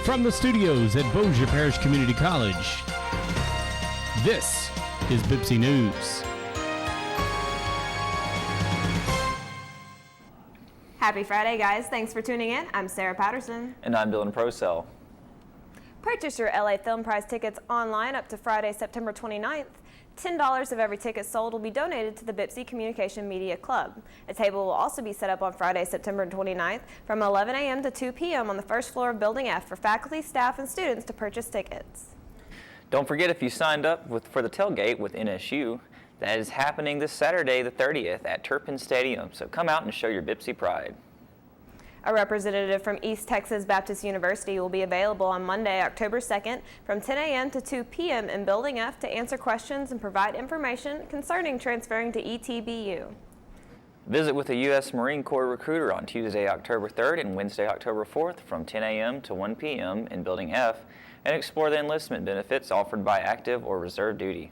From the studios at Bossier Parish Community College, this is BPCC News. Happy Friday, guys. Thanks for tuning in. I'm Sarah Patterson. And I'm Dylan Procell. Purchase your LA Film Prize tickets online up to Friday, September 29th. $10 of every ticket sold will be donated to the BPCC Communication Media Club. A table will also be set up on Friday, September 29th from 11 a.m. to 2 p.m. on the first floor of Building F for faculty, staff, and students to purchase tickets. Don't forget, if you signed up for the tailgate with NSU, that is happening this Saturday, the 30th, at Turpin Stadium. So come out and show your BPCC pride. A representative from East Texas Baptist University will be available on Monday, October 2nd from 10 a.m. to 2 p.m. in Building F to answer questions and provide information concerning transferring to ETBU. Visit with a U.S. Marine Corps recruiter on Tuesday, October 3rd and Wednesday, October 4th from 10 a.m. to 1 p.m. in Building F and explore the enlistment benefits offered by active or reserve duty.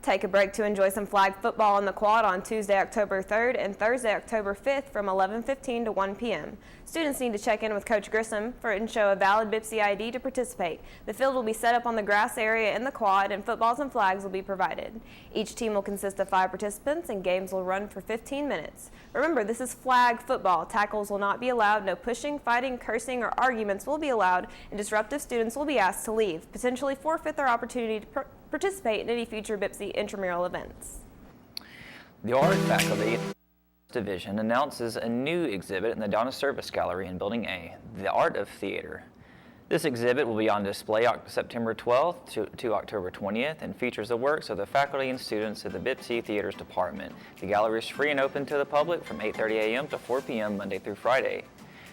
Take a break to enjoy some flag football in the quad on Tuesday, October 3rd and Thursday, October 5th from 11:15 to 1 p.m. Students need to check in with Coach Grissom and show a valid BPCC ID to participate. The field will be set up on the grass area in the quad and footballs and flags will be provided. Each team will consist of 5 participants and games will run for 15 minutes. Remember, this is flag football. Tackles will not be allowed, no pushing, fighting, cursing, or arguments will be allowed, and disruptive students will be asked to leave, potentially forfeit their opportunity to participate in any future BPCC intramural events. The Art Faculty Division announces a new exhibit in the Donna Service Gallery in Building A, The Art of Theater. This exhibit will be on display September 12th to October 20th and features the works of the faculty and students of the BPCC Theaters Department. The gallery is free and open to the public from 8:30 a.m. to 4 p.m. Monday through Friday.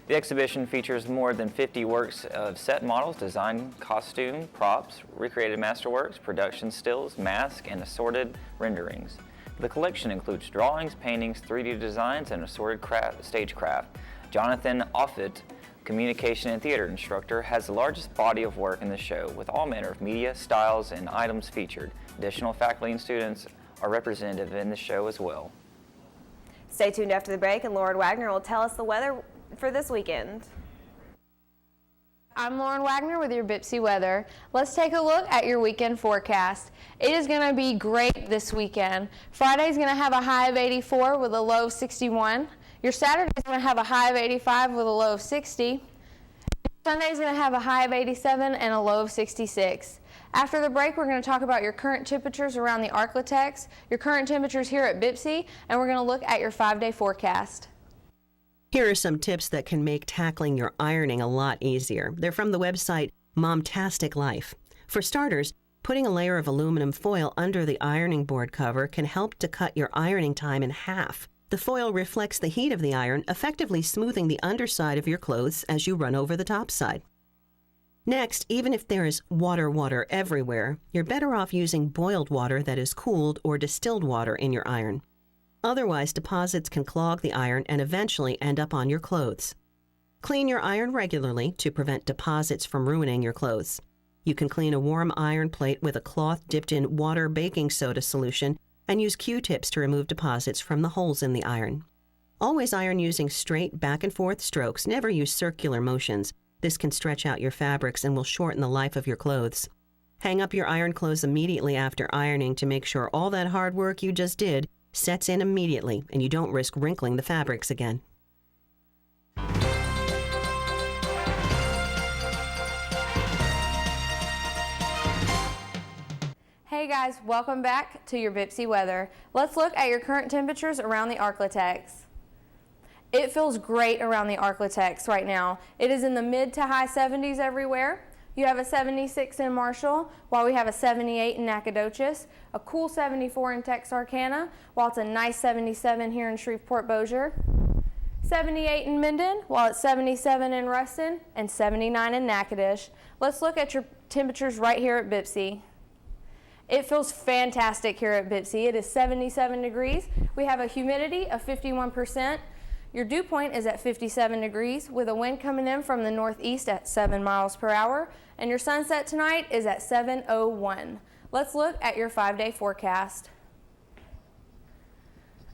The exhibition features more than 50 works of set models, design, costume, props, recreated masterworks, production stills, masks, and assorted renderings. The collection includes drawings, paintings, 3D designs, and assorted stagecraft. Jonathan Offutt, communication and theater instructor, has the largest body of work in the show, with all manner of media, styles, and items featured. Additional faculty and students are represented in the show as well. Stay tuned after the break, and Lauren Wagner will tell us the weather for this weekend. I'm Lauren Wagner with your BPCC weather. Let's take a look at your weekend forecast. It is going to be great this weekend. Friday's going to have a high of 84 with a low of 61. Your Saturday is going to have a high of 85 with a low of 60. Sunday is going to have a high of 87 and a low of 66. After the break, we're going to talk about your current temperatures around the Arklatex, your current temperatures here at BPCC, and we're going to look at your 5-day forecast. Here are some tips that can make tackling your ironing a lot easier. They're from the website Momtastic Life. For starters, putting a layer of aluminum foil under the ironing board cover can help to cut your ironing time in half. The foil reflects the heat of the iron, effectively smoothing the underside of your clothes as you run over the top side. Next, even if there is water everywhere, you're better off using boiled water that is cooled or distilled water in your iron. Otherwise, deposits can clog the iron and eventually end up on your clothes. Clean your iron regularly to prevent deposits from ruining your clothes. You can clean a warm iron plate with a cloth dipped in water baking soda solution and use Q-tips to remove deposits from the holes in the iron. Always iron using straight back and forth strokes. Never use circular motions. This can stretch out your fabrics and will shorten the life of your clothes. Hang up your iron clothes immediately after ironing to make sure all that hard work you just did sets in immediately and you don't risk wrinkling the fabrics again. Hey guys, welcome back to your BPCC weather. Let's look at your current temperatures around the Arklatex. It feels great around the Arklatex right now. It is in the mid to high 70s everywhere. You have a 76 in Marshall, while we have a 78 in Nacogdoches, a cool 74 in Texarkana, while it's a nice 77 here in Shreveport-Bossier, 78 in Minden, while it's 77 in Ruston, and 79 in Natchitoches. Let's look at your temperatures right here at BPCC. It feels fantastic here at BPCC. It is 77 degrees. We have a humidity of 51%. Your dew point is at 57 degrees with a wind coming in from the northeast at 7 miles per hour, and your sunset tonight is at 7:01. Let's look at your 5-day forecast.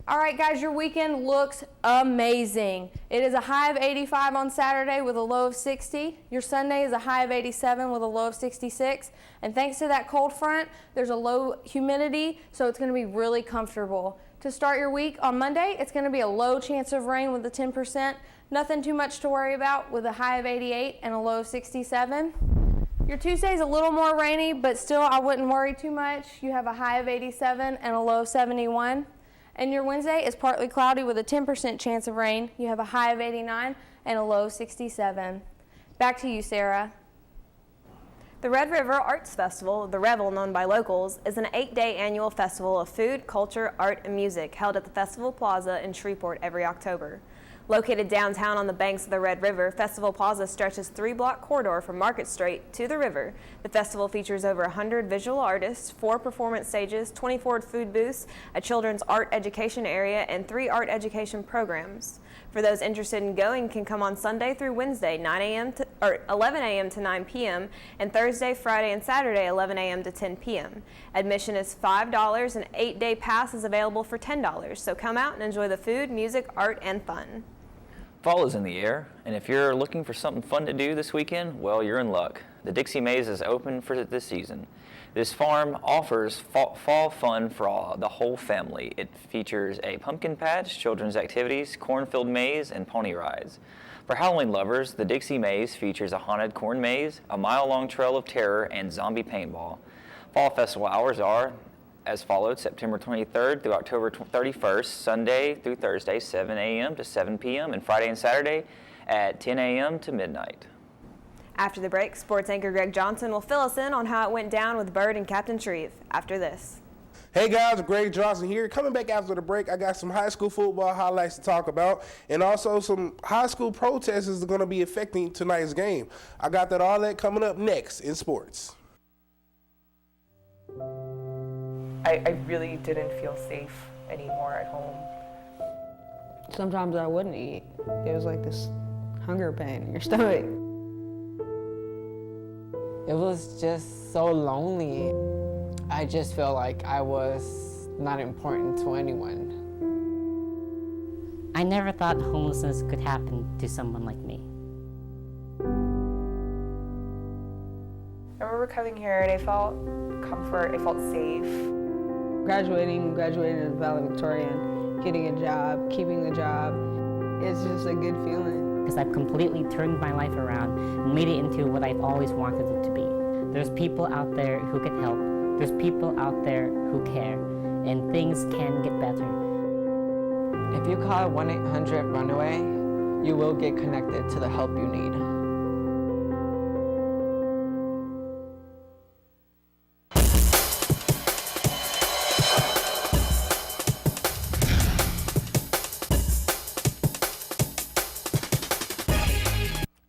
All right, guys, your weekend looks amazing. It is a high of 85 on Saturday with a low of 60. Your Sunday is a high of 87 with a low of 66. And thanks to that cold front, there's a low humidity, so it's going to be really comfortable. To start your week on Monday, it's going to be a low chance of rain with a 10%. Nothing too much to worry about with a high of 88 and a low of 67. Your Tuesday is a little more rainy, but still I wouldn't worry too much. You have a high of 87 and a low of 71. And your Wednesday is partly cloudy with a 10% chance of rain. You have a high of 89 and a low of 67. Back to you, Sarah. The Red River Arts Festival, the Revel known by locals, is an 8-day annual festival of food, culture, art, and music held at the Festival Plaza in Shreveport every October. Located downtown on the banks of the Red River, Festival Plaza stretches 3-block corridor from Market Street to the river. The festival features over 100 visual artists, 4 performance stages, 24 food booths, a children's art education area, and 3 art education programs. For those interested in going, can come on Sunday through Wednesday, 11 a.m. to 9 p.m., and Thursday, Friday, and Saturday, 11 a.m. to 10 p.m. Admission is $5, and 8-day pass is available for $10. So come out and enjoy the food, music, art, and fun. Fall is in the air, and if you're looking for something fun to do this weekend, well, you're in luck. The Dixie Maze is open for this season. This farm offers fall fun for the whole family. It features a pumpkin patch, children's activities, cornfield maze, and pony rides. For Halloween lovers, the Dixie Maze features a haunted corn maze, a mile-long trail of terror, and zombie paintball. Fall festival hours are as followed: September 23rd through October 31st, Sunday through Thursday, 7 a.m. to 7 p.m., and Friday and Saturday at 10 a.m. to midnight. After the break, sports anchor Greg Johnson will fill us in on how it went down with Bird and Captain Shreve. After this. Hey guys, Greg Johnson here. Coming back after the break, I got some high school football highlights to talk about, and also some high school protests that are going to be affecting tonight's game. I got all that coming up next in sports. I really didn't feel safe anymore at home. Sometimes I wouldn't eat. It was like this hunger pain in your stomach. It was just so lonely. I just felt like I was not important to anyone. I never thought homelessness could happen to someone like me. I remember coming here and I felt comfort, I felt safe. Graduating to valedictorian, getting a job, keeping the job, it's just a good feeling. Because I've completely turned my life around and made it into what I've always wanted it to be. There's people out there who can help. There's people out there who care, and things can get better. If you call 1-800-RUNAWAY, you will get connected to the help you need.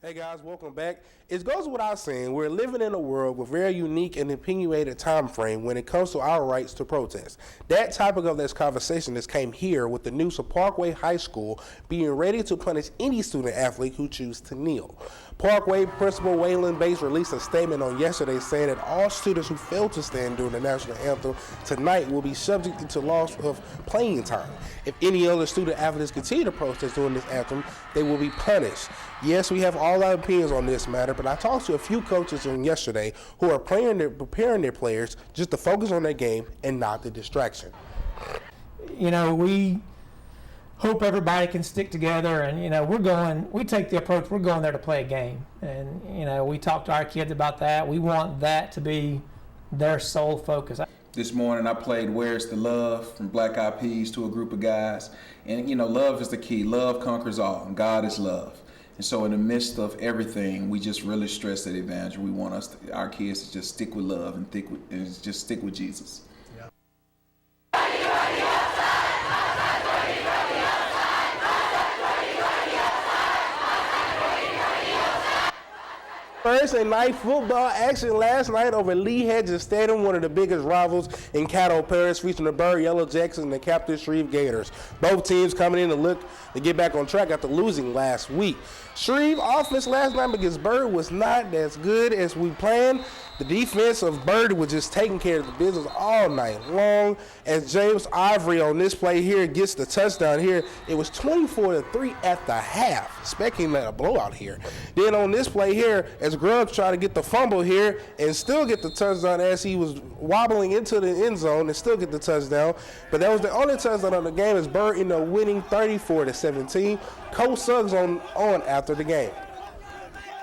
Hey guys, welcome back. It goes without saying, we're living in a world with very unique and opinionated time frame when it comes to our rights to protest. That topic of this conversation has came here with the news of Parkway High School being ready to punish any student athlete who chooses to kneel. Parkway Principal Waylon Bates released a statement on yesterday saying that all students who fail to stand during the national anthem tonight will be subject to loss of playing time. If any other student athletes continue to protest during this anthem, they will be punished. Yes, we have all our opinions on this matter, but I talked to a few coaches on yesterday who are preparing their players just to focus on their game and not the distraction. You know, we hope everybody can stick together, and we take the approach, we're going there to play a game, and we talk to our kids about that. We want that to be their sole focus. This morning I played Where's the Love from Black Eyed Peas to a group of guys, and love is the key. Love conquers all, and God is love. And so in the midst of everything, we just really stress that evangel. We want our kids to just stick with love and just stick with Jesus. Thursday night football action last night over Lee Hedges Stadium, one of the biggest rivals in Caddo Parish, featuring the Bird Yellow Jackets and the Captain Shreve Gators. Both teams coming in to look to get back on track after losing last week. Shreve offense last night against Bird was not as good as we planned. The defense of Bird was just taking care of the business all night long. As James Ivory on this play here gets the touchdown here, it was 24-3 at the half, expecting a blowout here. Then on this play here, as Grubbs tried to get the fumble here and still get the touchdown as he was wobbling into the end zone and still get the touchdown. But that was the only touchdown on the game as Bird ended up winning 34-17. Coach Suggs on after the game.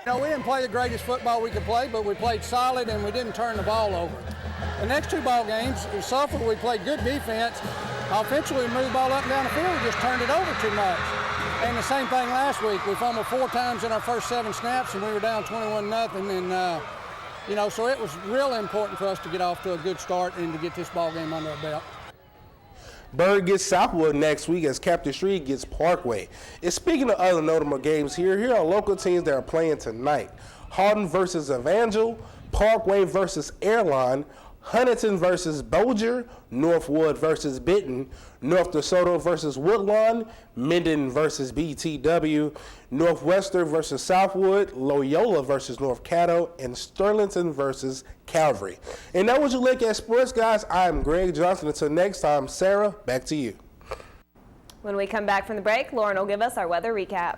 You know, we didn't play the greatest football we could play, but we played solid and we didn't turn the ball over. The next two ball games, in Suffolk, we played good defense. Offensively, we moved the ball up and down the field, we just turned it over too much. And the same thing last week. We fumbled 4 times in our first 7 snaps and we were down 21-0. And, you know, so it was really important for us to get off to a good start and to get this ball game under our belt. Bird gets Southwood next week as Captain Shreve gets Parkway. And speaking of other notable games here are local teams that are playing tonight. Hardin versus Evangel, Parkway versus Airline, Huntington versus Bossier, Northwood versus Benton, North DeSoto versus Woodlawn, Minden versus BTW, Northwestern versus Southwood, Loyola versus North Caddo, and Sterlington versus Calvary. And that was your look at sports, guys. I'm Greg Johnson. Until next time, Sarah, back to you. When we come back from the break, Lauren will give us our weather recap.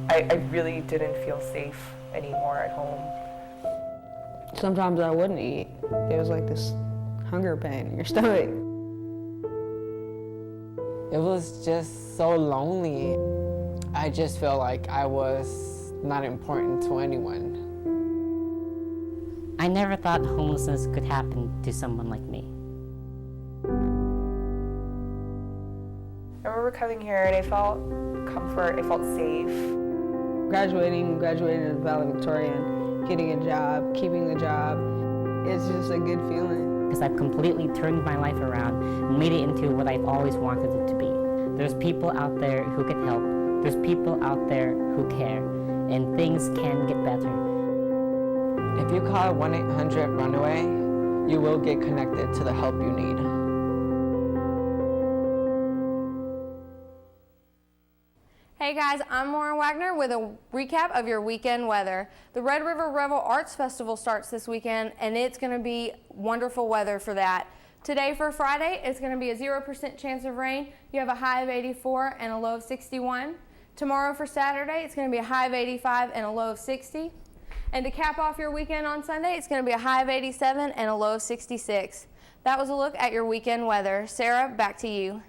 I really didn't feel safe anymore at home. Sometimes I wouldn't eat. It was like this hunger pain in your stomach. It was just so lonely. I just felt like I was not important to anyone. I never thought homelessness could happen to someone like me. I remember coming here and I felt comfort, I felt safe. Graduating as valedictorian, getting a job, keeping the job, it's just a good feeling. Because I've completely turned my life around and made it into what I've always wanted it to be. There's people out there who can help. There's people out there who care. And things can get better. If you call 1-800-RUNAWAY, you will get connected to the help you need. Hey guys, I'm Lauren Wagner with a recap of your weekend weather. The Red River Revel Arts Festival starts this weekend and it's going to be wonderful weather for that. Today for Friday, it's going to be a 0% chance of rain. You have a high of 84 and a low of 61. Tomorrow for Saturday, it's going to be a high of 85 and a low of 60. And to cap off your weekend on Sunday, it's going to be a high of 87 and a low of 66. That was a look at your weekend weather. Sarah, back to you.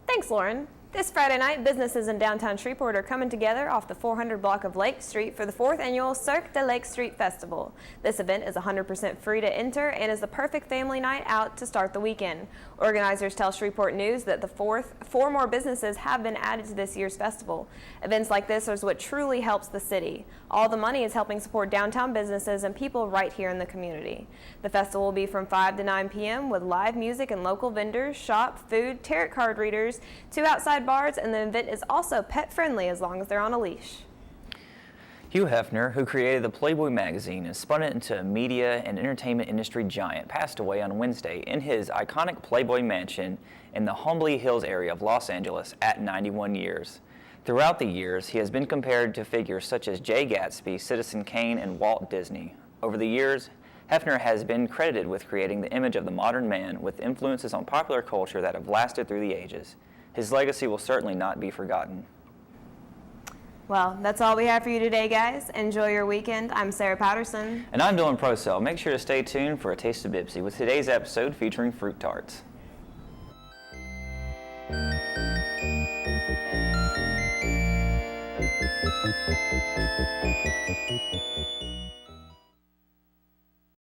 Thanks, Lauren. This Friday night, businesses in downtown Shreveport are coming together off the 400 block of Lake Street for the 4th annual Cirque de Lake Street Festival. This event is 100% free to enter and is the perfect family night out to start the weekend. Organizers tell Shreveport News that four more businesses have been added to this year's festival. Events like this is what truly helps the city. All the money is helping support downtown businesses and people right here in the community. The festival will be from 5 to 9 p.m. with live music and local vendors, shop, food, tarot card readers, 2 outside bars, and the event is also pet friendly as long as they're on a leash. Hugh Hefner, who created the Playboy magazine and spun it into a media and entertainment industry giant, passed away on Wednesday in his iconic Playboy mansion in the Holmby Hills area of Los Angeles at 91 years. Throughout the years, he has been compared to figures such as Jay Gatsby, Citizen Kane, and Walt Disney. Over the years, Hefner has been credited with creating the image of the modern man with influences on popular culture that have lasted through the ages. His legacy will certainly not be forgotten. Well, that's all we have for you today, guys. Enjoy your weekend. I'm Sarah Patterson. And I'm Dylan Procell. Make sure to stay tuned for A Taste of Bipsy with today's episode featuring fruit tarts.